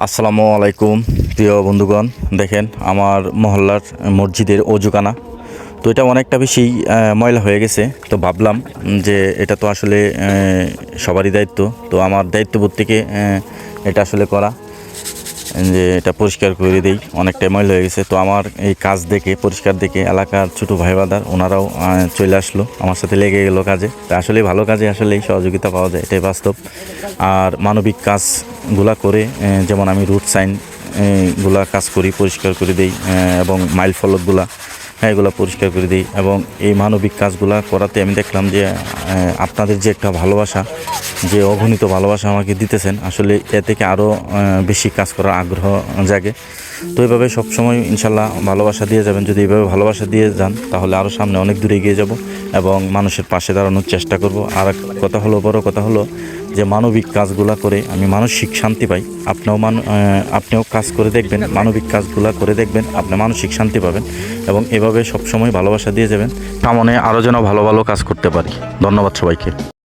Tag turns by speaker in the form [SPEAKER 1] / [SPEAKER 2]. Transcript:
[SPEAKER 1] আসসালামু আলাইকুম প্রিয় বন্ধুগণ, দেখেন আমার মহল্লার মসজিদের অজুখানা। তো এটা অনেকটা বেশি ময়লা হয়ে গেছে। তো ভাবলাম যে এটা তো আসলে সবারই দায়িত্ব, তো আমার দায়িত্ববোধ থেকে এটা আসলে করা, যে এটা পরিষ্কার করে দিই। অনেকটাই ময়লা হয়ে গেছে। তো আমার এই কাজ দেখে, পরিষ্কার দেখে এলাকার ছোটো ভাই বাদার ওনারাও চলে আসলো, আমার সাথে লেগে গেলো কাজে। তা আসলে ভালো কাজে আসলেই সহযোগিতা পাওয়া যায়, এটাই বাস্তব। আর মানবিক কাজগুলা করে, যেমন আমি রুট সাইন গুলা কাজ করি, পরিষ্কার করে দিই, এবং মাইল ফলকগুলা এগুলো পরিষ্কার করে দিই। এবং এই মানবিক কাজগুলা করাতে আমি দেখলাম যে আপনাদের যে একটা ভালোবাসা, যে অগণিত ভালোবাসা আমাকে দিতেছেন, আসলে এ থেকে আরও বেশি কাজ করার আগ্রহ জাগে। তো এইভাবে সবসময় ইনশাল্লাহ ভালোবাসা দিয়ে যাবেন। যদি এইভাবে ভালোবাসা দিয়ে যান তাহলে আরও সামনে অনেক দূরে এগিয়ে যাব এবং মানুষের পাশে দাঁড়ানোর চেষ্টা করব। আর কথা হলো, বড় কথা হলো যে মানবিক কাজগুলা করে আমি মানসিক শান্তি পাই। আপনিও কাজ করে দেখবেন, মানবিক কাজগুলা করে দেখবেন, আপনি মানসিক শান্তি পাবেন। এবং এভাবে সবসময় ভালোবাসা দিয়ে যাবেন, সামনে আরও যেন ভালো ভালো কাজ করতে পারি। ধন্যবাদ সবাইকে।